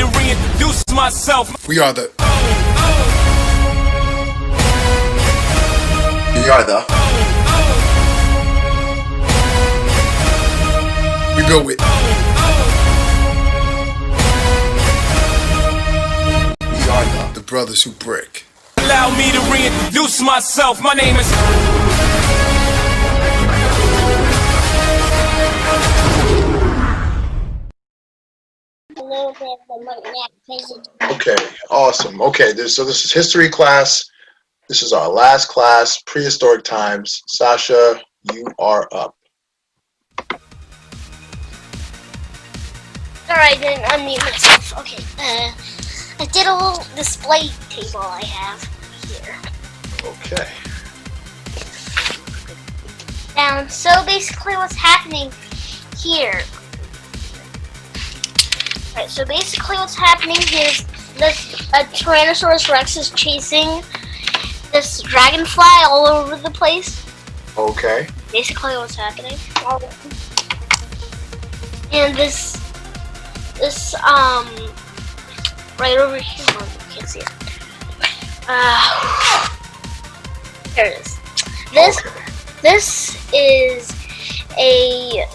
to reintroduce myself. We are the. We are the. We built it. We are the brothers who brick. Allow me to reintroduce myself. My name is. Okay, awesome. Okay, so this is history class. This is our last class, prehistoric times. Sasha, you are up. Alright, then unmute myself. Okay, I did a little display table I have here. Okay. Down. So basically what's happening here. Alright, so basically what's happening is this Tyrannosaurus Rex is chasing this dragonfly all over the place. Okay. Basically what's happening. And this right over here, oh, you can't see it. There it is. This is a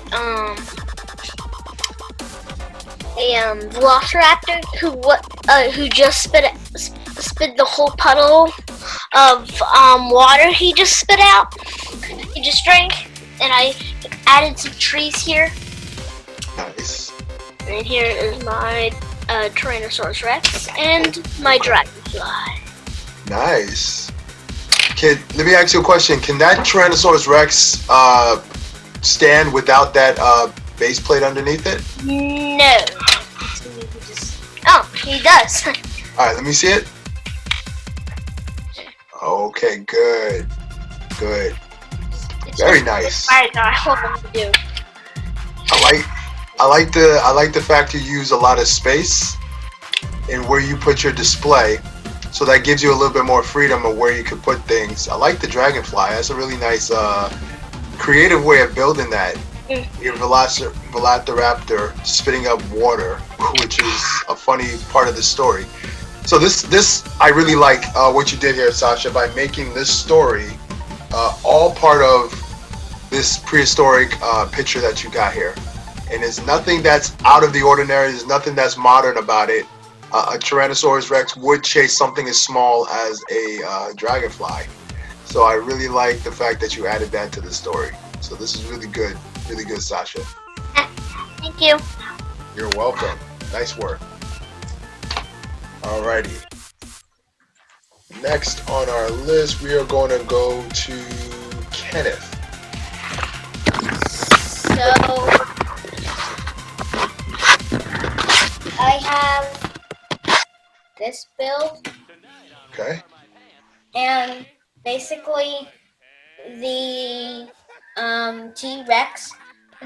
velociraptor who just spit the whole puddle of water he just spit out. He just drank, and I added some trees here. Nice. And here is my Tyrannosaurus Rex and my dragonfly. Nice. Let me ask you a question. Can that Tyrannosaurus Rex stand without that base plate underneath it? No. Oh, he does. Alright, let me see it. Okay, good. Good. Very nice. Alright, I hope I do. I like the fact you use a lot of space in where you put your display, so that gives you a little bit more freedom of where you could put things. I like the dragonfly. That's a really nice, creative way of building that. Your Velociraptor spitting up water, which is a funny part of the story. So this I really like what you did here, Sasha, by making this story all part of this prehistoric picture that you got here. And there's nothing that's out of the ordinary. There's nothing that's modern about it. A Tyrannosaurus Rex would chase something as small as a dragonfly. So I really like the fact that you added that to the story. So this is really good, Sasha. Thank you. You're welcome. Nice work. Alrighty. Next on our list, we are going to go to Kenneth. So I have this build, Okay. and basically the T-Rex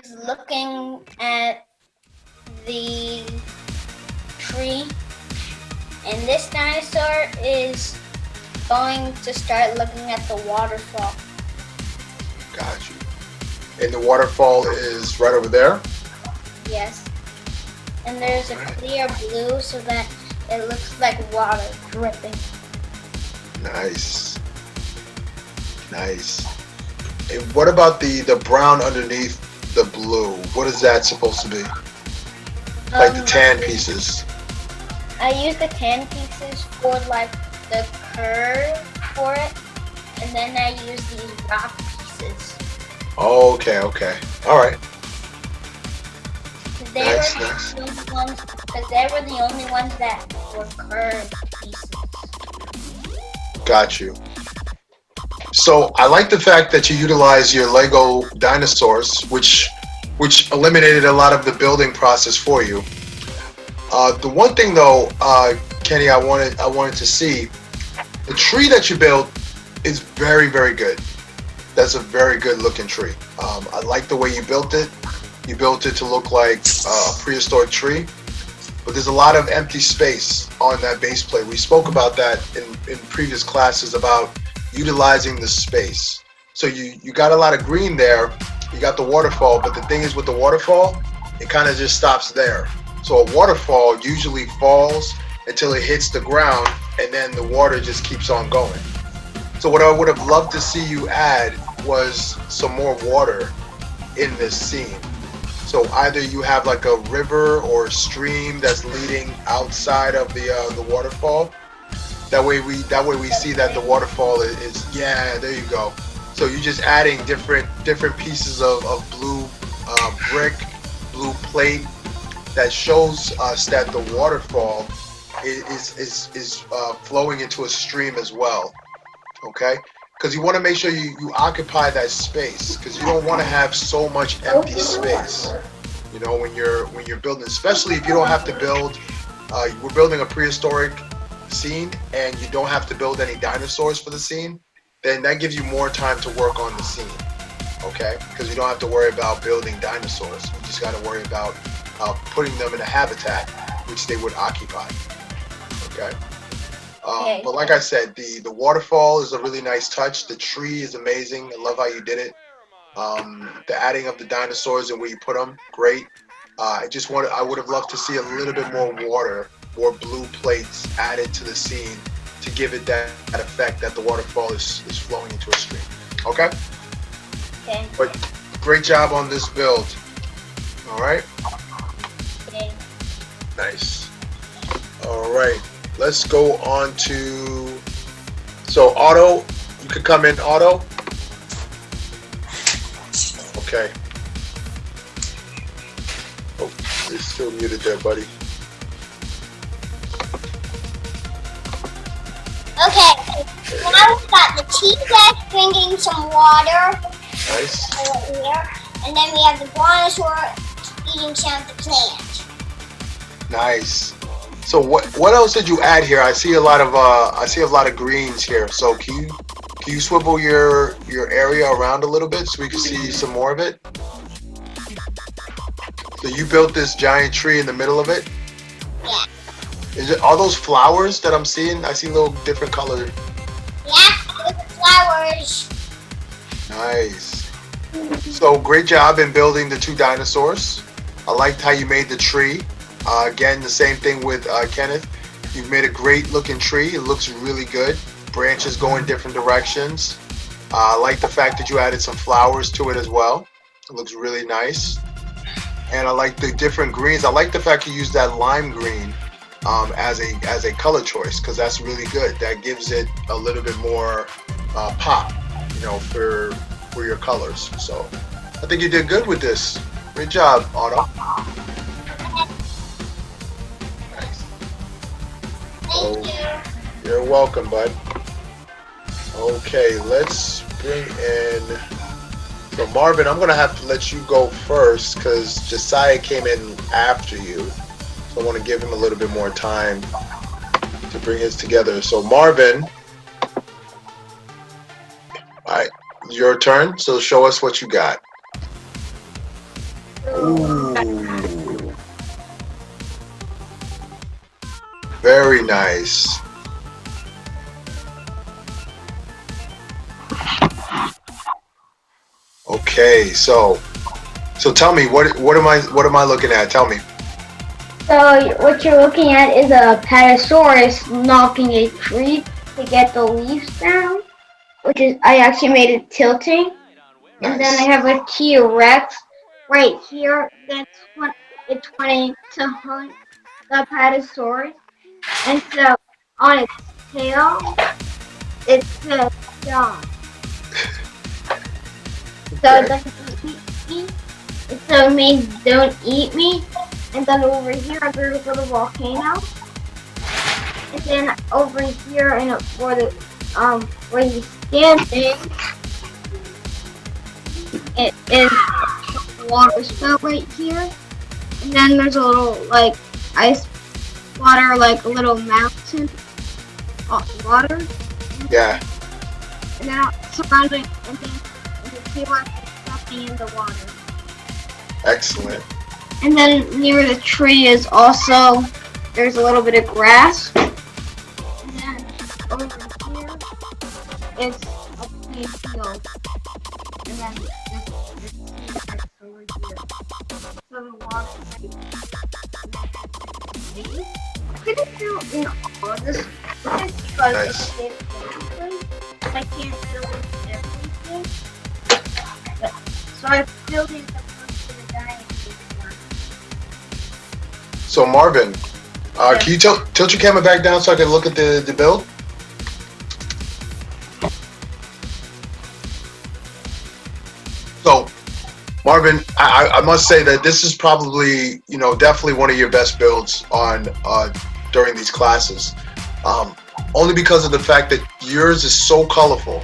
is looking at the tree, and this dinosaur is going to start looking at the waterfall. Got you. And the waterfall is right over there? Yes. And there's a clear blue so that it looks like water dripping. Nice. Nice. And what about the brown underneath the blue? What is that supposed to be? Like the tan pieces. I use the tan pieces for like the curve for it, and then I use these rock pieces. Oh, okay. All right. They Nice. they were the only ones that were curved pieces. Got you. So I like the fact that you utilize your Lego dinosaurs, which eliminated a lot of the building process for you. The one thing though, Kenny, I wanted to see, the tree that you built is very, very good. That's a very good looking tree. I like the way you built it. You built it to look like a prehistoric tree, but there's a lot of empty space on that base plate. We spoke about that in previous classes about utilizing the space. So you got a lot of green there. You got the waterfall, but the thing is with the waterfall, it kind of just stops there. So a waterfall usually falls until it hits the ground, and then the water just keeps on going. So what I would have loved to see you add was some more water in this scene. So either you have like a river or a stream that's leading outside of the waterfall. That way we see that the waterfall is yeah, there you go. So you're just adding different pieces of blue brick, blue plate that shows us that the waterfall is flowing into a stream as well. Okay, because you want to make sure you occupy that space, because you don't want to have so much empty space. You know, when you're building, especially if you don't have to build. We're building a prehistoric scene, and you don't have to build any dinosaurs for the scene. Then that gives you more time to work on the scene. Okay, because you don't have to worry about building dinosaurs. You just got to worry about putting them in a habitat which they would occupy. Okay. But like I said, the waterfall is a really nice touch. The tree is amazing. I love how you did it. The adding of the dinosaurs and where you put them, great. I would have loved to see a little bit more water or blue plates added to the scene to give it that effect that the waterfall is flowing into a stream. Okay? Okay. But great job on this build. All right? Okay. Nice. All right. Let's go on to, so Otto, you could come in, Otto. Okay. Oh, you're still muted there, buddy. Okay, now we've got the T-Rex drinking some water. Nice. Right here. And then we have the dinosaur eating some of the plant. Nice. So what else did you add here? I see a lot of greens here. So can you swivel your area around a little bit so we can see some more of it? So you built this giant tree in the middle of it? Yeah. Are those flowers that I'm seeing? I see little different colors. Yeah, those are flowers. Nice. So great job in building the two dinosaurs. I liked how you made the tree. Again, the same thing with Kenneth. You've made a great looking tree. It looks really good. Branches go in different directions. I like the fact that you added some flowers to it as well. It looks really nice. And I like the different greens. I like the fact you used that lime green as a color choice, because that's really good. That gives it a little bit more pop, you know, for your colors. So I think you did good with this. Great job, Otto. Thank you. You're welcome, bud. Okay, let's bring in. So Marvin, I'm gonna have to let you go first because Josiah came in after you. So I want to give him a little bit more time to bring his together. So Marvin, all right, your turn. So show us what you got. Ooh. Very nice. Okay, so tell me what am I looking at? Tell me. So what you're looking at is a Patasaurus knocking a tree to get the leaves down, which is I actually made it tilting, and then I have a T-Rex right here it's wanting to hunt the Patasaurus, and so on its tail it says stop. So it doesn't eat me. So it means don't eat me. And then over here there's a little volcano. And then over here and where he's standing, it is a water spout right here. And then there's a little like ice water, like a little mountain of water. Yeah. And then surrounding and then the T-Rex is stepping in the water. Excellent. And then near the tree is also, there's a little bit of grass. And then over here is a plain field. And then this T-Rex over here. So the water right. I'm gonna fill in all this because Nice. I can't fill in everything. But, so I filled in the first of the dining room. So Marvin, can you tilt your camera back down so I can look at the build? So Marvin, I must say that this is probably, definitely one of your best builds on during these classes. Only because of the fact that yours is so colorful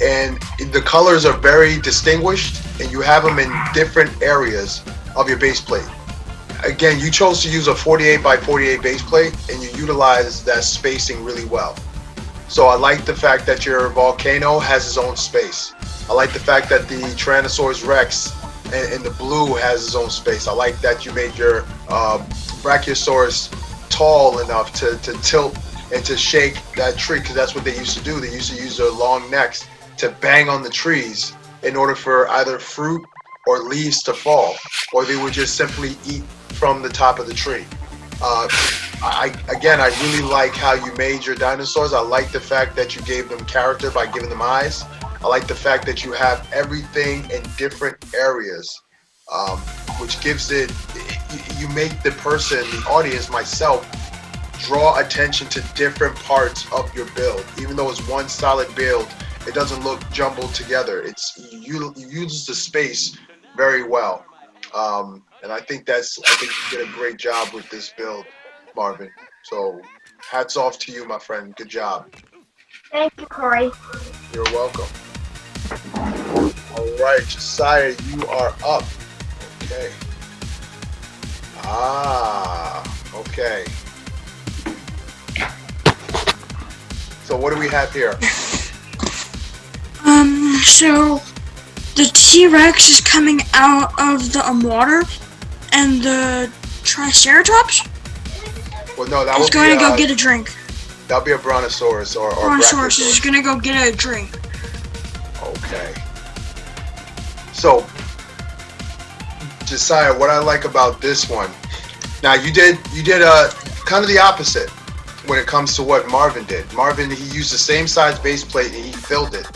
and the colors are very distinguished and you have them in different areas of your base plate. Again, you chose to use a 48 by 48 base plate and you utilize that spacing really well. So I like the fact that your volcano has its own space. I like the fact that the Tyrannosaurus Rex in the blue has its own space. I like that you made your Brachiosaurus tall enough to tilt and to shake that tree, because that's what they used to do. They used to use their long necks to bang on the trees in order for either fruit or leaves to fall, or they would just simply eat from the top of the tree. I really like how you made your dinosaurs. I like the fact that you gave them character by giving them eyes. I like the fact that you have everything in different areas, which gives it, you make the person, the audience, myself, draw attention to different parts of your build. Even though it's one solid build, it doesn't look jumbled together. You use the space very well. And I think you did a great job with this build, Marvin. So hats off to you, my friend. Good job. Thank you, Corey. You're welcome. All right, Josiah, you are up. Okay. Okay. So what do we have here? So the T-Rex is coming out of the water, and the Triceratops Well, no, that is would be going to go get a drink. that'd be a Brontosaurus or Brontosaurus is Brachiosaurus. going to go get a drink. Okay. So, Josiah, what I like about this one, now you did kind of the opposite when it comes to what Marvin did. Marvin, he used the same size base plate and he filled it.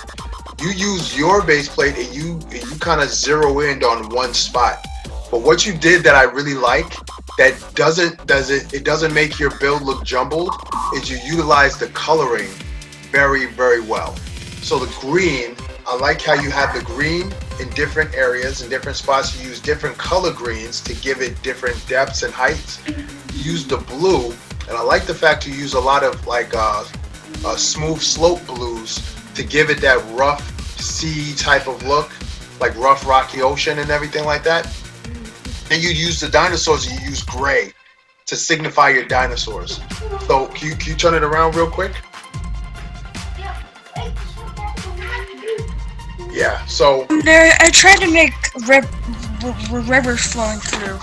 You use your base plate and you kind of zero in on one spot. But what you did that I really like, that doesn't make your build look jumbled, is you utilize the coloring very, very well. So the green, I like how you have the green in different areas, in different spots. You use different color greens to give it different depths and heights. You use the blue, and I like the fact you use a lot of like smooth slope blues to give it that rough sea type of look, like rough rocky ocean and everything like that. Then you use the dinosaurs, and you use gray to signify your dinosaurs. So can you turn it around real quick? Yeah, so There, I tried to make rivers flowing through.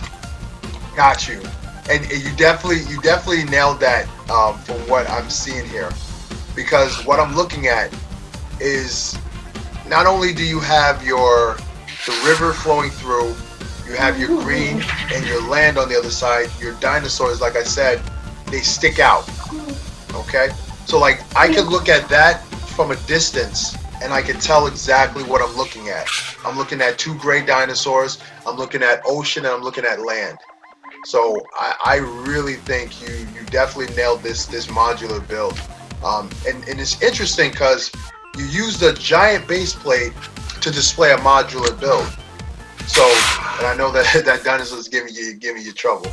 got you. And you definitely nailed that from what I'm seeing here. Because what I'm looking at is not only do you have the river flowing through, you have your green and your land on the other side. Your dinosaurs, like I said, they stick out. Okay? So like I could look at that from a distance and I can tell exactly what I'm looking at. I'm looking at two gray dinosaurs, I'm looking at ocean, and I'm looking at land. So I really think you definitely nailed this modular build. And it's interesting because you used a giant base plate to display a modular build. So, and I know that dinosaur is giving you trouble,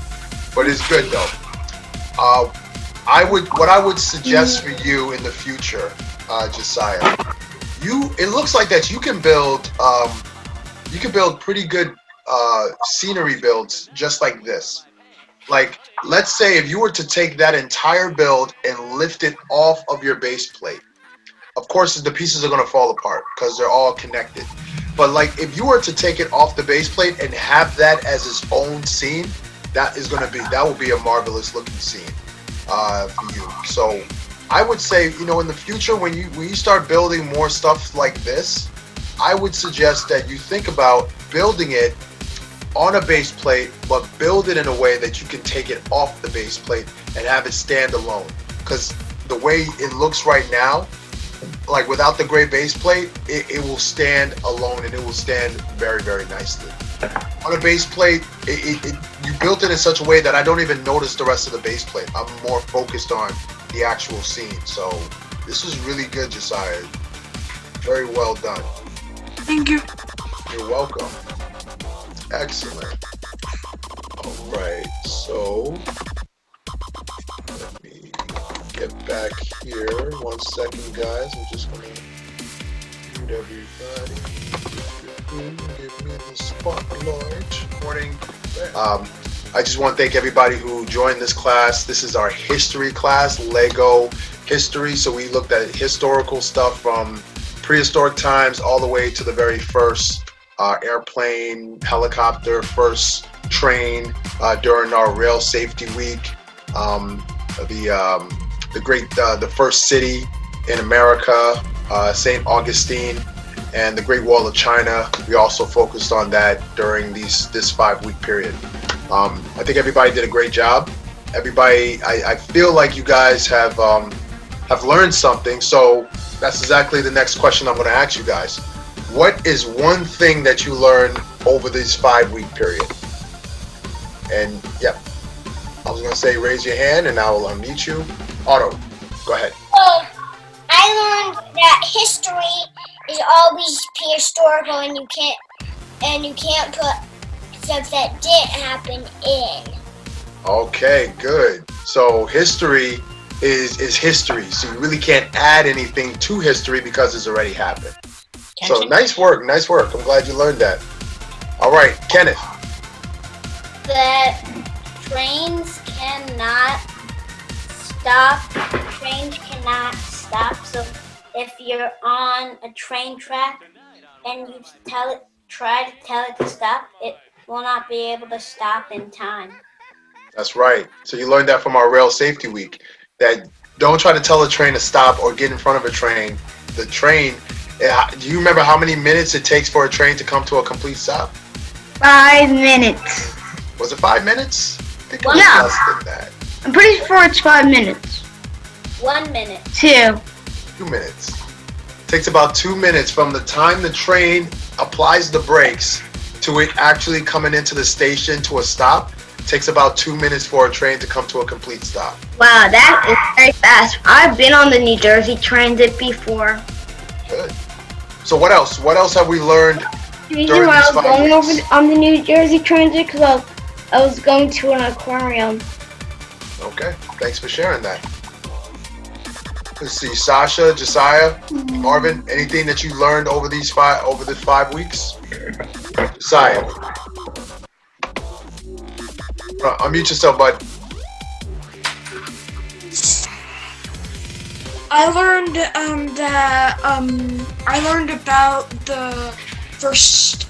but it's good though. What I would suggest for you in the future, Josiah, it looks like that you can build pretty good scenery builds just like this. Like, let's say if you were to take that entire build and lift it off of your base plate. Of course, the pieces are going to fall apart because they're all connected. But like, if you were to take it off the base plate and have that as its own scene, that will be a marvelous looking scene for you. So I would say, in the future, when you start building more stuff like this, I would suggest that you think about building it on a base plate, but build it in a way that you can take it off the base plate and have it stand alone. Because the way it looks right now, like without the gray base plate, it will stand alone and it will stand very, very nicely. On a base plate, you built it in such a way that I don't even notice the rest of the base plate. I'm more focused on the actual scene. So this is really good, Josiah. Very well done. Thank you. You're welcome. Excellent. All right, so let me get back here. 1 second, guys. I'm just gonna mute everybody. Give me the spotlight. Recording. I just want to thank everybody who joined this class. This is our history class, Lego history. So we looked at historical stuff from prehistoric times all the way to the very first airplane, helicopter, first train during our rail safety week. The first city in America, St. Augustine, and the Great Wall of China. We also focused on that during this 5-week period. I think everybody did a great job. Everybody, I feel like you guys have learned something. So that's exactly the next question I'm going to ask you guys. What is one thing that you learned over this 5-week period? And yeah, I was going to say raise your hand and I will unmute you. Otto, go ahead. I learned that history is always prehistorical, and you can't put stuff that didn't happen in. Okay, good. So history is history. So you really can't add anything to history because it's already happened. So nice work, nice work. I'm glad you learned that. All right, Kenneth. That trains cannot stop. Trains cannot stop. So if you're on a train track and you try to tell it to stop, it will not be able to stop in time. That's right. So you learned that from our rail safety week. That don't try to tell a train to stop or get in front of a train. The train, do you remember how many minutes it takes for a train to come to a complete stop? 5 minutes. Was it 5 minutes? I think it was Yeah. less than that. I'm pretty sure it's 5 minutes. 1 minute. 2. 2 minutes. It takes about 2 minutes from the time the train applies the brakes to it actually coming into the station to a stop. It takes about 2 minutes for a train to come to a complete stop. Wow, that is very fast. I've been on the New Jersey Transit before. Good. So what else? What else have we learned? The reason During why I these was 5 going weeks. over on the New Jersey Transit because I was going to an aquarium. Okay, thanks for sharing that. Let's see, Sasha, Josiah, Marvin, anything that you learned over the 5 weeks? Josiah. Unmute yourself, bud. I learned I learned about the first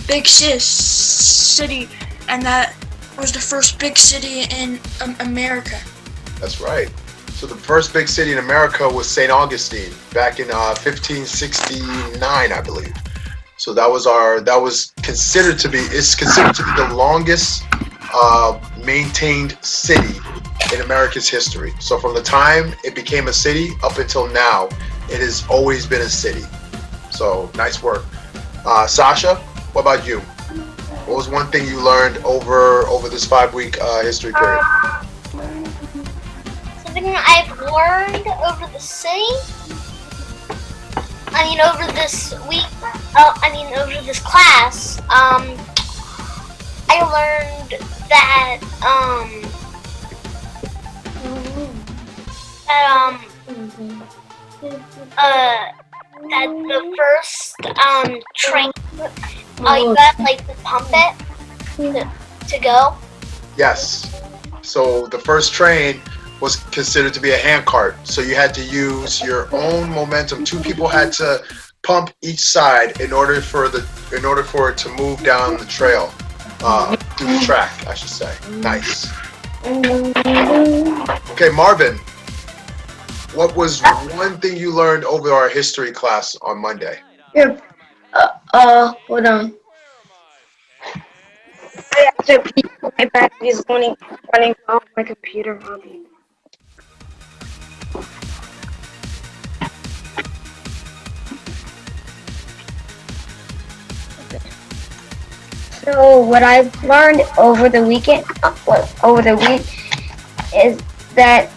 big city, and that was the first big city in America. That's right. So the first big city in America was St. Augustine back in 1569, I believe. So it's considered to be the longest maintained city in America's history. So from the time it became a city up until now, it has always been a city. So nice work. Sasha, what about you? What was one thing you learned over this 5-week history period? Something I've learned over the city. Over this week. Over this class. I learned that that the first train, you got to pump it to go. Yes. So the first train was considered to be a handcart. So you had to use your own momentum. 2 people had to pump each side in order for it to move down the trail, through the track, I should say. Nice. Okay, Marvin. What was one thing you learned over our history class on Monday? Hold on. I have to pee. My battery is running off my computer. I'll be- So what I've learned over the weekend, over the week, is that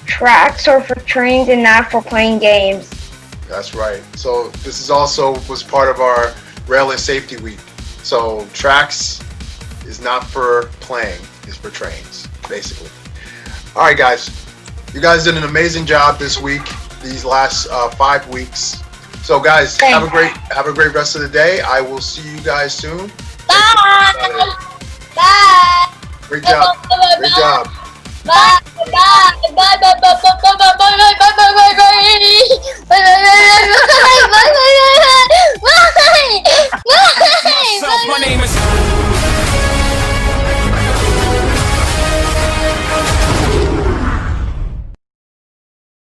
tracks are for trains and not for playing games. That's right. So this is also was part of our rail and safety week. So tracks is not for playing, it's for trains, basically. All right, guys. You guys did an amazing job this week, these last 5 weeks. So guys, have a great rest of the day. I will see you guys soon. Bye. Bye. Great job. Great job. Bye. Bye. Bye. Bye. Bye. Bye. Bye. Bye. Bye. Bye. Bye. Bye. Bye. Myself, my name is